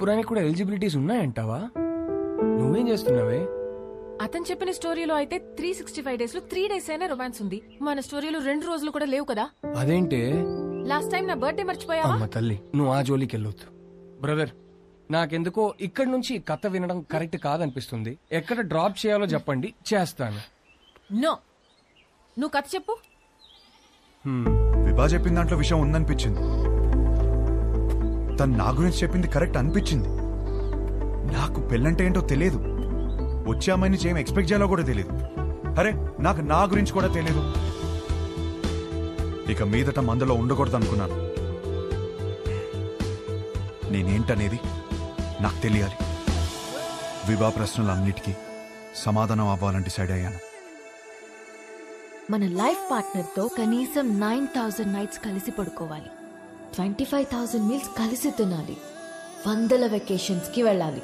కాపురానికి కూడా ఎలిజిబిలిటీస్ ఉన్నాయంటావా? నువ్వేం చేస్తున్నావే? అతను చెప్పిన స్టోరీలో అయితే 365 days లో 3 days అయినా రొమాన్స్ ఉంది. మన స్టోరీలో 2 రోజులు కూడా లేవు కదా. అదేంటే? లాస్ట్ టైం నా బర్త్డే మర్చిపోయావా? అమ్మ తల్లి, నువ్వు ఆ జోలికి వెళ్ళొద్దు. బ్రదర్, నాకెందుకో ఇక్కడ నుంచి కథ వినడం కరెక్ట్ కాదనిపిస్తుంది. ఎక్కడ డ్రాప్ చేయాలో చెప్పండి, చేస్తాను. నో, నువ్వు కథ చెప్పు. విభా చెప్పిన దాంట్లో విషయం ఉందనిపించింది. తను నా గురించి చెప్పింది కరెక్ట్ అనిపించింది. నాకు పెళ్ళంటే ఏంటో తెలియదు. వచ్చే అమ్మాయి నుంచి ఏం ఎక్స్పెక్ట్ చేయాలో కూడా తెలియదు. అరే, నాకు నా గురించి కూడా తెలియదు. ఇక మీదట మందులో ఉండకూడదు అనుకున్నాను. నేనేంటనేది నాకు తెలియాలి. విభా ప్రశ్నలన్నిటికీ సమాధానం అవ్వాలని డిసైడ్ అయ్యాను. మన లైఫ్ పార్ట్నర్ తో కనీసం 9,000 nights కలిసి పడుకోవాలి, 25,000 meals కలిసి తినాలి, 100 vacations కి వెళ్ళాలి.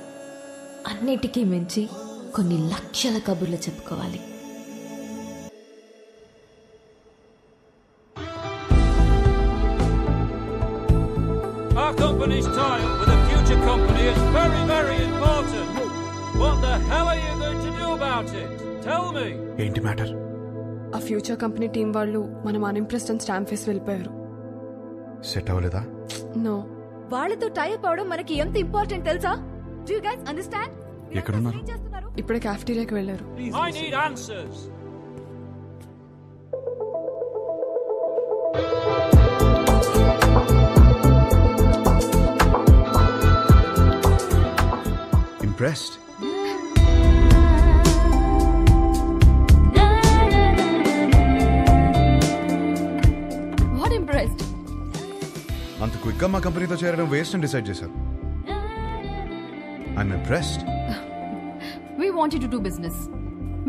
అన్నిటికీ మించి కొన్ని లక్షల కబుర్లు చెప్పుకోవాలి. Our company's tie-up with a future company is very, very important. What the hell are you going to do about it? Tell me. ఏంటి మ్యాటర్? ఆ ఫ్యూచర్ కంపెనీ టీం వాళ్ళు మనం అన్ఇంప్రెస్డ్ అని స్టాంప్ వేసి వెళ్ళిపోయారు. సెట్ అవ్వలేదా? నో. వాళ్ళతో టైప్ అవడం మనకి ఎంత ఇంపార్టెంట్ తెలుసా? Do you guys understand? ఎక్కడున్నారు? ఇప్పుడే కాఫ్టీరియాకి వెళ్ళారు. I need answers. Impressed? What impressed? అంత క్విక్ గా మా కంపెనీతో చేరడం వేస్ట్ అని డిసైడ్ చేశారు. I'm impressed. We wanted to do business.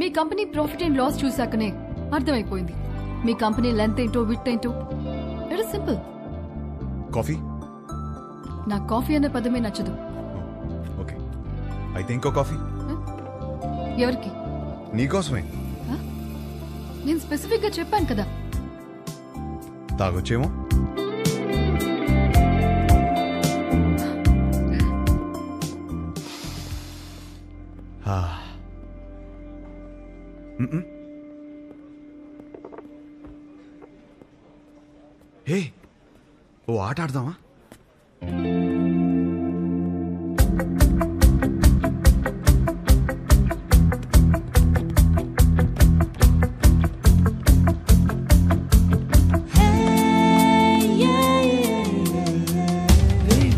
మీ కంపెనీ ప్రాఫిట్ అండ్ లాస్ చూసాకనే అర్థమైపోయింది. మీ కంపెనీ లెంత్ ఏంటో విత్ ఏంటో. It is simple. కాఫీ? నాకు కాఫీ అనే పదమే నచ్చదు. ఓకే, అయితే ఇంకో కాఫీ. ఎవరికి? నీకోసమే. నేను స్పెసిఫిక్ గా చెప్పాను కదా. తాగొచ్చేమో. హే, ఓ ఆట ఆడదామా?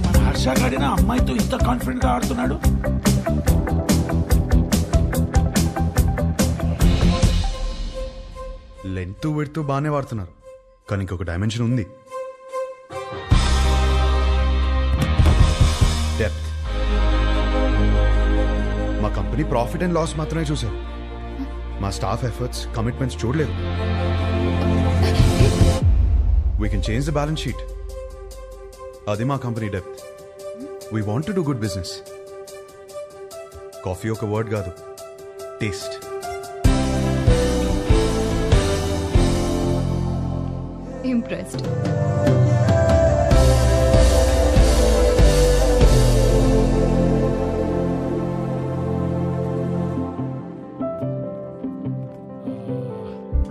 మన హర్ష గాడిన అమ్మాయితో ఇంత కాన్ఫిడెంట్ గా ఆడుతున్నాడు. లెంత్ విడ్త్ బాగానే వాడుతున్నారు, కానీ ఇంకొక డైమెన్షన్ ఉంది. డెప్త్. మా కంపెనీ ప్రాఫిట్ అండ్ లాస్ మాత్రమే చూశారు. మా స్టాఫ్ ఎఫర్ట్స్, కమిట్మెంట్స్ చూడలేదు. We can change the balance sheet. అది మా company depth. We want to do good business. Coffee ఒక వర్డ్ కాదు, టేస్ట్. Impressed.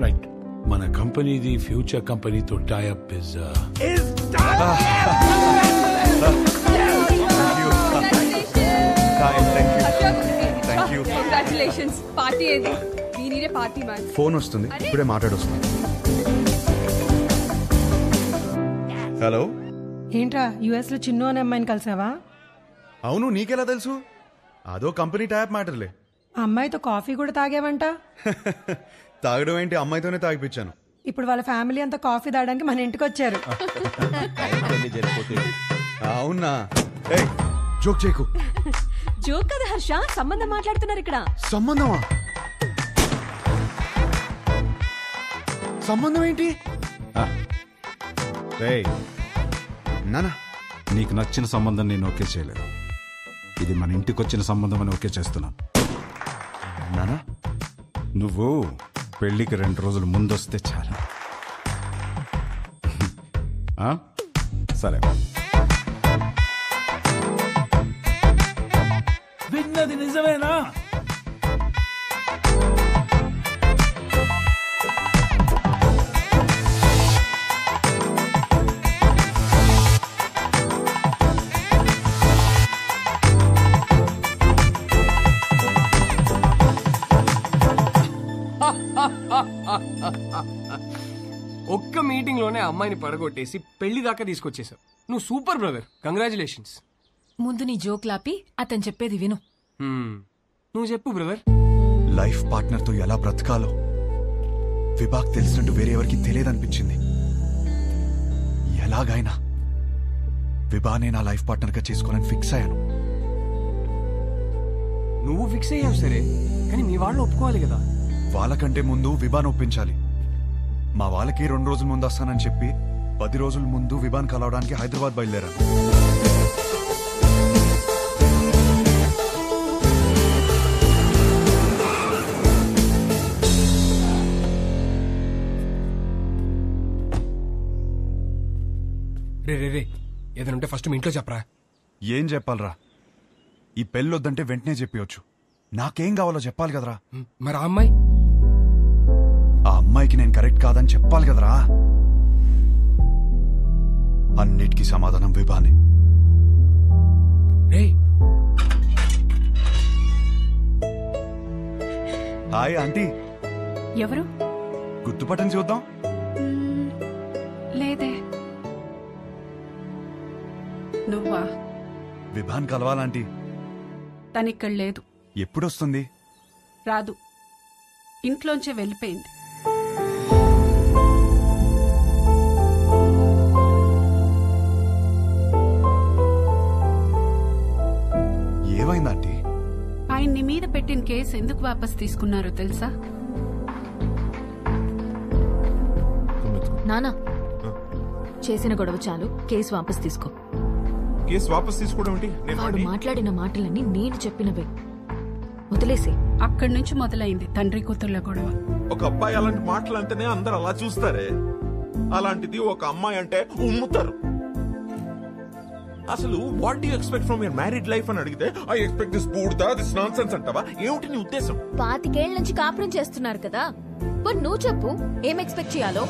రైట్, మన కంపెనీది ఫ్యూచర్ కంపెనీతో టైఅప్ ఇస్ కంగ్రాచులేషన్స్. పార్టీ ఏది? We need a party man. Phone వస్తుంది, ఇప్పుడే మాట్లాడొస్తుంది. హలో. ఏంట్రా, యుఎస్ లో చిన్ను అనే అమ్మాయిని కలిసావా? అవును, నీకెలా తెలుసు? అదో కంపెనీ టైప్ మ్యాటర్లే. ఆ అమ్మాయితో కాఫీ కూడా తాగావంట. తాగడం ఏంటి, అమ్మాయితోనే తాగిపించాను. ఇప్పుడు వాళ్ళ ఫ్యామిలీ అంతా కాఫీ తాగడానికి మన ఇంటికి వచ్చారు. అవునా? జోక్ చేయకు. జోక్ కదా హర్ష, సంబంధం మాట్లాడుతున్నారు ఇక్కడ. సంబంధమా? సంబంధం ఏంటి? నానా, నీకు నచ్చిన సంబంధం నేను ఓకే చేయలేదు. ఇది మన ఇంటికి వచ్చిన సంబంధం అని ఓకే చేస్తున్నాను. నానా, నువ్వు పెళ్లికి 2 రోజులు ముందొస్తే చాలు. సరే. చెప్పింది నిజమేనా? ఒక్క మీటింగ్ లోనే అమ్మాయిని పడగొట్టేసి పెళ్లి దాకా తీసుకొచ్చేసావు. నువ్వు సూపర్ బ్రదర్, కంగ్రాచులేషన్స్. ముందు నీ జోక్ లాపి అతను చెప్పేది విను. నువ్వు చెప్పు బ్రదర్. లైఫ్ పార్ట్నర్ తో ఎలా బ్రతకాలో విభాగ్ తెలిసినట్టు వేరే ఎవరికి తెలియదనిపించింది. ఎలాగైనా విభానే నా లైఫ్ పార్ట్నర్ గా చేసుకోవాలని ఫిక్స్ అయ్యాను. నువ్వు ఫిక్స్ అయ్యావు సరే, కానీ మీ వాళ్ళు ఒప్పుకోవాలి కదా. వాళ్ళకంటే ముందు విభాన్ ఒప్పించాలి. మా వాళ్ళకి 2 రోజుల ముందు వస్తానని చెప్పి 10 రోజుల ముందు విభాన్ కలవడానికి హైదరాబాద్ బయలుదేరాను. రే రే రే, ఏదైనా ఉంటే ఫస్ట్ మీ ఇంట్లో చెప్పరా. ఏం చెప్పాలరా? ఈ పెళ్ళొద్దంటే వెంటనే చెప్పవచ్చు. నాకేం కావాలో చెప్పాలి కదరా. మరి ఆ అమ్మాయి? ఆ అమ్మాయికి నేను కరెక్ట్ కాదని చెప్పాలి కదరా. అన్నిటికీ సమాధానం విభానే. Hi aunty. ఎవరు? గుర్తుపట్టని చూద్దాం. లేదే. నువ్వా? విభాన్ కలవాలంటీ. తనిక్కడ లేదు. ఎప్పుడొస్తుంది? రాదు, ఇంట్లోంచే వెళ్ళిపోయింది. ఏమైందంటీ? ఆయన్ని మీద పెట్టిన కేసు ఎందుకు వాపస్ తీసుకున్నారో తెలుసా? నానా, చేసిన గొడవ చాలు, కేసు వాపస్ తీసుకో. కేసు వాపస్ తీసుకోవడం ఏంటి? వాడు మాట్లాడిన మాటలన్నీ నేను చెప్పినవే, వదిలేసి. అక్కడి నుంచి మొదలైంది తండ్రి కూతుర్ల గొడవ. ఒక అబ్బాయి అలాంటి మాటలు అంటేనే అందరు అలా చూస్తారే, అలాంటిది ఒక అమ్మాయి అంటే ఉమ్ముతారు. అసలు what you expect from your married life అని అడిగితే ఐ ఎక్స్పెక్ట్ దిస్ బూడ్దా, దిస్ నాన్సెన్స్ అంటావా? ఏమిటి నీ ఉద్దేశం? 25 ఏళ్ల నుంచి కాపురం చేస్తున్నారు కదా, మరి నువ్వు చెప్పు ఏం ఎక్స్పెక్ట్ చేయాలో.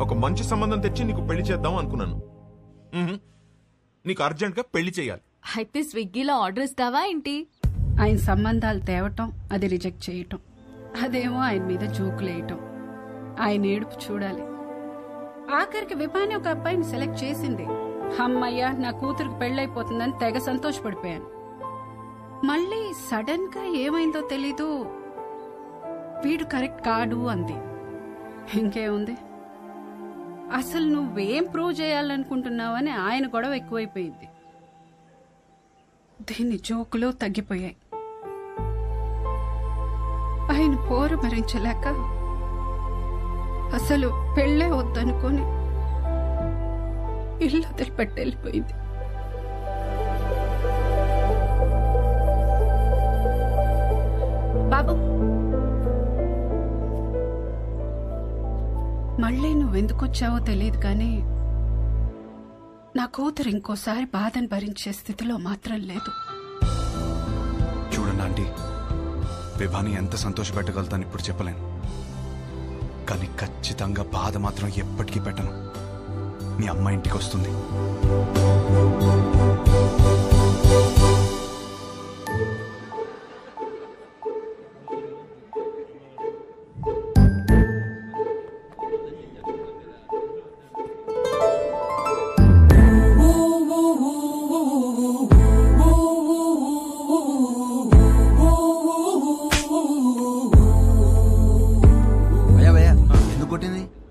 ఒక మంచి సంబంధం తెచ్చి నీకు పెళ్లి చేద్దాం అనుకున్నాను. నీకు అర్జెంట్ గా పెళ్లి చేయాలి. అయితే స్విగ్గీలో ఆర్డర్ ఇస్తావా ఏంటి? ఆయన సంబంధాలు తేవటం, అది రిజెక్ట్ చేయటం, అదేమో ఆయన మీద జోకులేయటం. ఆయన ఏడుపు చూడాలి. ఆఖరికి విభాని ఒక అబ్బాయిని సెలెక్ట్ చేసింది. అమ్మయ్య, నా కూతురికి పెళ్ళైపోతుందని తెగ సంతోషపడిపోయాను. మళ్ళీ సడన్ గా ఏమైందో తెలీదు, వీడు కరెక్ట్ కాడు అంది. ఇంకేముంది, అసలు నువ్వేం ప్రూవ్ చేయాలనుకుంటున్నావని ఆయన గొడవ ఎక్కువైపోయింది. దీని జోకులు తగ్గిపోయాయి. ఆయన పోరు భరించలేక అసలు పెళ్ళే వద్దనుకొని ఇల్లు వదిలిపెట్టి వెళ్ళిపోయింది. బాబు, మళ్ళీ నువ్వెందుకొచ్చావో తెలియదు కానీ నా కూతురు ఇంకోసారి బాధను భరించే స్థితిలో మాత్రం లేదు. చూడండి ఆంటీ, విభాని ఎంత సంతోషపెట్టగలుగుతాను ఇప్పుడు చెప్పలేను, కానీ ఖచ్చితంగా బాధ మాత్రం ఎప్పటికీ పెట్టను. మీ అమ్మ ఇంటికి వస్తుంది.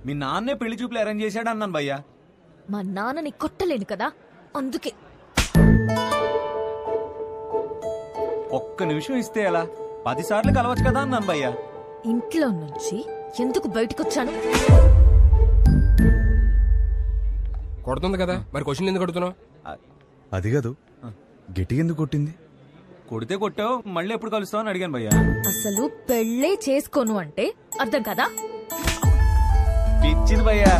మీ నాన్నే పెళ్లి చూపులు అరేంజ్ చేశాడు అన్నాను భయ్యా. మా నాన్నని కొట్టలేను కదా, అందుకే. ఒక్క నిమిషం ఇస్తే ఎలా? 10 సార్లు కలవచ్చు కదా అన్నాను భయ్యా. ఇంట్లో నుంచి ఎందుకు బయటకొచ్చాను? కొడుతుంది కదా, మరి క్వశ్చన్ ఎందుకు కొడుతున్నావు? అది కాదు, గిటి ఎందుకు కొట్టింది? కొడితే కొట్టావు, మళ్ళీ ఎప్పుడు కలుస్తావు అని అడిగాను భయ్యా. అసలు పెళ్ళే చేసుకోను అంటే అర్థం కదా? పిచ్చింది భయ్యా.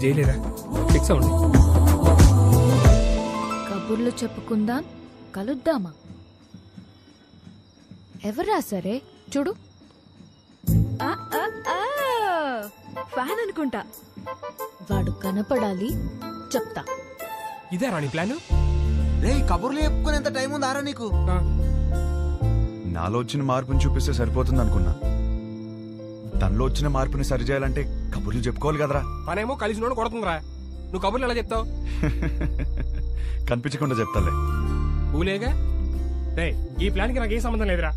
మీరు చేయలేరా? ఫిక్స్ అవ్వండి. కబుర్లు చెప్పుకుందాం, కలుద్దామా? ఎవరు రాసారే? చూడు. ఫ్యాన్ అనుకుంటా. వాడు కనపడాలి, చెప్తా. ఇదే రాణి ప్లాన్. రే కబుర్లు చెప్పుకునేంత టైం ఉందారా నీకు? నాలో వచ్చిన మార్పుని చూపిస్తే సరిపోతుంది అనుకున్నా. తనలో వచ్చిన మార్పుని సరిచేయాలంటే కబుర్లు చెప్పుకోవాలి కదరా. పనేమో కలిసి నోడు కొడుతుందిరా. నువ్వు కబుర్లు ఎలా చెప్తావు? కనిపించకుండా చెప్తాలే. ఊలేగా రే, ఈ ప్లాన్ కి నాకు ఏ సంబంధం లేదురా.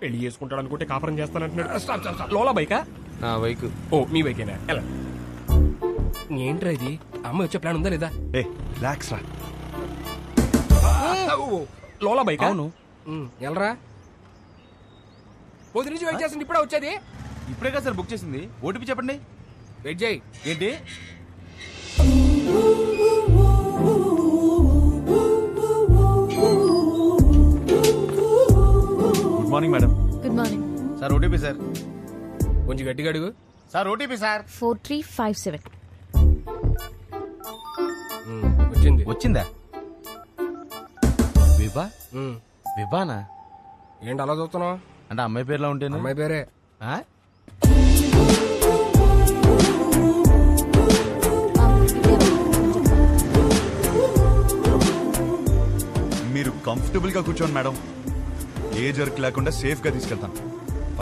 పెళ్లి చేసుకుంటాడు అనుకుంటే కాపురం చేస్తానంటున్నాడు. లోలా బైకా? బైక్. ఓ మీ బైకేనా? ఎలా ఏంట్రా ఇది? అమ్మ వచ్చే ప్లాన్ ఉందా లేదా? ఏ రిలాక్స్ రా. లోలా బైక్? అవును. ఎలరా పొద్దు నుంచి వెయిట్ చేస్తుంది, ఇప్పుడే వచ్చేది. ఇప్పుడే కదా సార్ బుక్ చేసింది. ఓటీపీ చెప్పండి. వెయిట్ చేయి. ఏంటి? Good morning madam. Good morning sir OTP sir. కొంచెం గట్టిగా అడుగు. Sir OTP sir. 4357. వచ్చింది. వచ్చిందా? విభా? విభానా? ఏంటి అలా చూస్తున్నావు? అంటే అమ్మాయి పేరులో ఉంటేనే. అమ్మాయి పేరే. మీరు కంఫర్టబుల్ గా కూర్చోండి మేడం. ఏ జర్క్ లేకుండా సేఫ్ గా తీసుకెళ్తాను.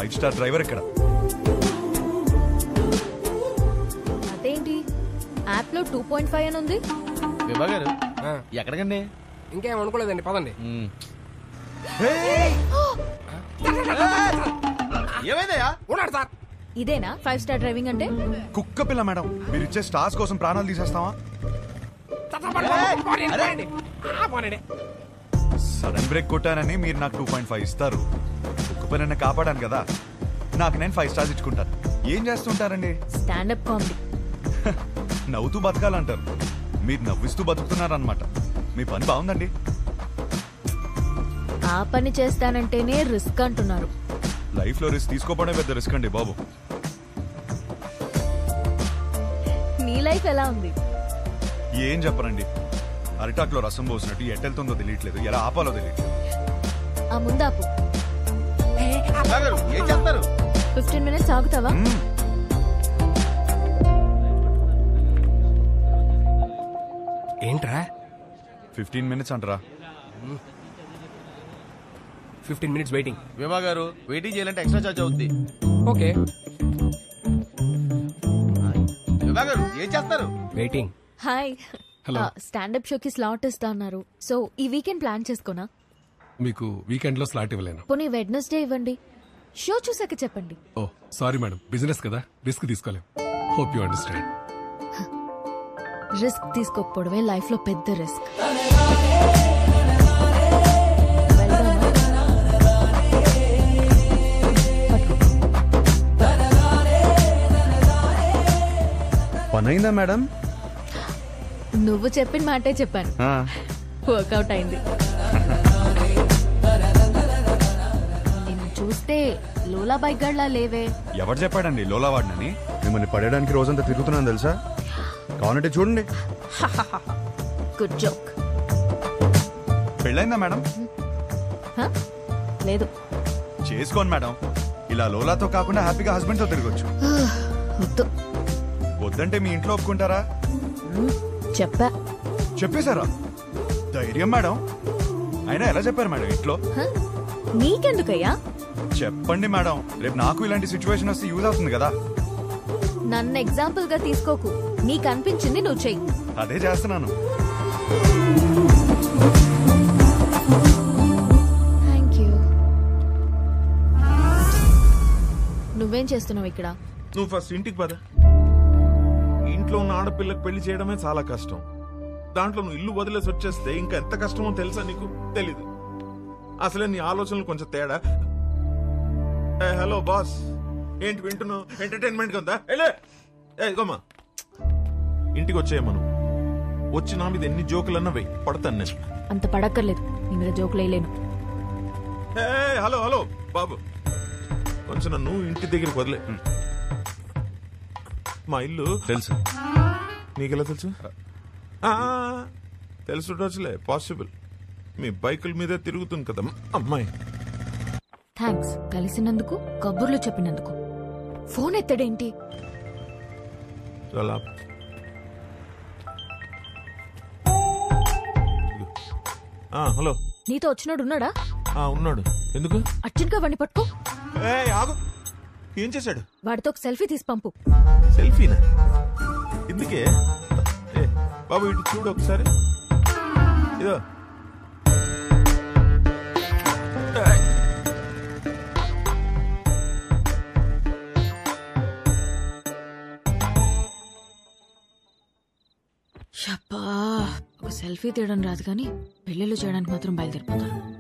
5 స్టార్ డ్రైవర్ ఇక్కడ. అదేంటి యాప్ లో 2.5 అని ఉంది? విభా గారు ఎక్కడికండి? ఇంకేం అనుకోలేదండి, పదండి. ఏమైందయ్యా? ఉన్నాడు సార్. ఇదేనా 5 స్టార్ డ్రైవింగ్ అంటే? కుక్క పిల్ల మేడం, మీరు ఇచ్చే స్టార్స్ కోసం ప్రాణాలు తీసేస్తావా? సడన్ బ్రేక్ కొట్టానని మీరు నాకు 2.5 ఇస్తారు. కుక్క పిల్లని కాపాడాను కదా, నాకు నేను 5 స్టార్స్ ఇచ్చుకుంటాను. ఏం చేస్తుంటారండి? Stand up comedy. నవ్వుతూ బతకాలంటారు, మీరు నవ్విస్తూ బతుకుతున్నారన్నమాట. మీ పని బాగుందండి. ఆ పని చేస్తానంటేనే రిస్క్ అంటున్నారు. లైఫ్ లో రిస్క్ తీసుకోవడమే పెద్ద రిస్క్ అండి బాబు. నీ లైఫ్ ఎలా ఉంది? ఏం చెప్పరండి, అరిటాక్లో రసం పోసినట్టు ఎట్టెళ్తుందో తెలియట్లేదు, ఎలా ఆపాలో తెలియట్లేదు. ఆ ముందాపు. ఏం చేస్తారు? 15 minutes ఆగుతావా? ఏంట్రా 15 minutes అంటారా? 15 minutes వెయిటింగ్. విభా గారు వెయిటింగ్ చేయాలంటే ఎక్స్ట్రా చార్జ్ అవుద్ది. ఓకే. విభా గారు ఏం చేస్తారు? వెయిటింగ్. హాయ్. స్టాండప్ షోకి స్లాట్ ఇస్తా అన్నారు, సో ఈ వీకెండ్ ప్లాన్ చేసుకోనా? మీకు వీకెండ్ లో స్లాట్ ఇవ్వలేను. పోనీ వెడ్నెస్డే ఇవ్వండి, షో చూసాక చెప్పండి. ఓ సారీ మేడం, బిజినెస్ కదా, రిస్క్ తీసుకోలేం. Hope you understand. రిస్క్ తీసుకోకపోవడమే లైఫ్ లో పెద్ద రిస్క్. పనైందా మేడం? నువ్వు చెప్పిన మాటే చెప్పాను, వర్కౌట్ అయింది. నేను చూస్తే లోలా బైక్ గడ్లా లేవే. ఎవరు చెప్పాడండి లోలా వాడినని? మిమ్మల్ని పడేయడానికి రోజంతా తిరుగుతున్నాను తెలుసా. కావాలంటే చూడండి. Good joke. పెళ్ళైందా మేడం? లేదు. చేసుకోండి మేడం, ఇలా లోలాతో కాకుండా హ్యాపీగా హస్బెండ్ తో తిరగొచ్చు. వద్దు. వద్దంటే మీ ఇంట్లో ఒప్పుకుంటారా? చెప్పా. చెప్పేశారా? ధైర్యం మేడం. అయినా ఎలా చెప్పారు మేడం ఇంట్లో? నీకెందుకయ్యా? చెప్పండి మేడం, రేపు నాకు ఇలాంటి సిచ్యువేషన్ వస్తే యూజ్ అవుతుంది కదా. నన్ను ఎగ్జాంపుల్ గా తీసుకోకు, నీకు అనిపించింది నువ్వు చెయ్యి. అదే చేస్తున్నాను. Thank you. నువ్వేం చేస్తున్నావు ఇక్కడ? నువ్వు ఫస్ట్ ఇంటికి పద. ఇంట్లో ఉన్న ఆడపిల్లకి పెళ్లి చేయడమే చాలా కష్టం. దాంట్లో నువ్వు ఇల్లు వదిలేసి వచ్చేస్తే ఇంకా ఎంత కష్టమో తెలుసా నీకు? తెలీదు. అసలే నీ ఆలోచనలు కొంచెం తేడా. హలో బాస్, ఏంటి వింటున్నావు? ఎంటర్టైన్మెంట్ ఉందా? గోమా, ఇంటికి వచ్చేయమను. వచ్చి నా మీద ఎన్ని జోకులన్నా వెయ్యి, పడతాను నేను. అంత పడక్కర్లేదు, నీ మీద జోకులు వేయలేను. హలో హలో బాబు, కొంచెం నన్ను ఇంటి దగ్గరికి వదిలే. మా ఇల్లు తెలుసు. నీకెలా తెలుసు? తెలుసులే, పాసిబుల్. మీ బైకుల మీదే తిరుగుతుంది కదా అమ్మాయి. థ్యాంక్స్ కలిసినందుకు, కబుర్లు చెప్పినందుకు. ఫోన్ ఎత్తడేంటి? చాలా హలో, నీతో వచ్చినాడు ఉన్నాడా? ఉన్నాడు. ఎందుకు? అర్జెంట్ గా వాడిని పట్టుకో. ఆగు. ఏం చేశాడు? వాడితో ఒక సెల్ఫీ తీసి పంపు. సెల్ఫీనా? ఎందుకే? బాబు ఇటు చూడు ఒకసారి. ఇదో షప్పా, ఒక సెల్ఫీ తీయడం రాదు కానీ పెళ్ళిళ్ళు చేయడానికి మాత్రం బయలుదేరిపోతాను.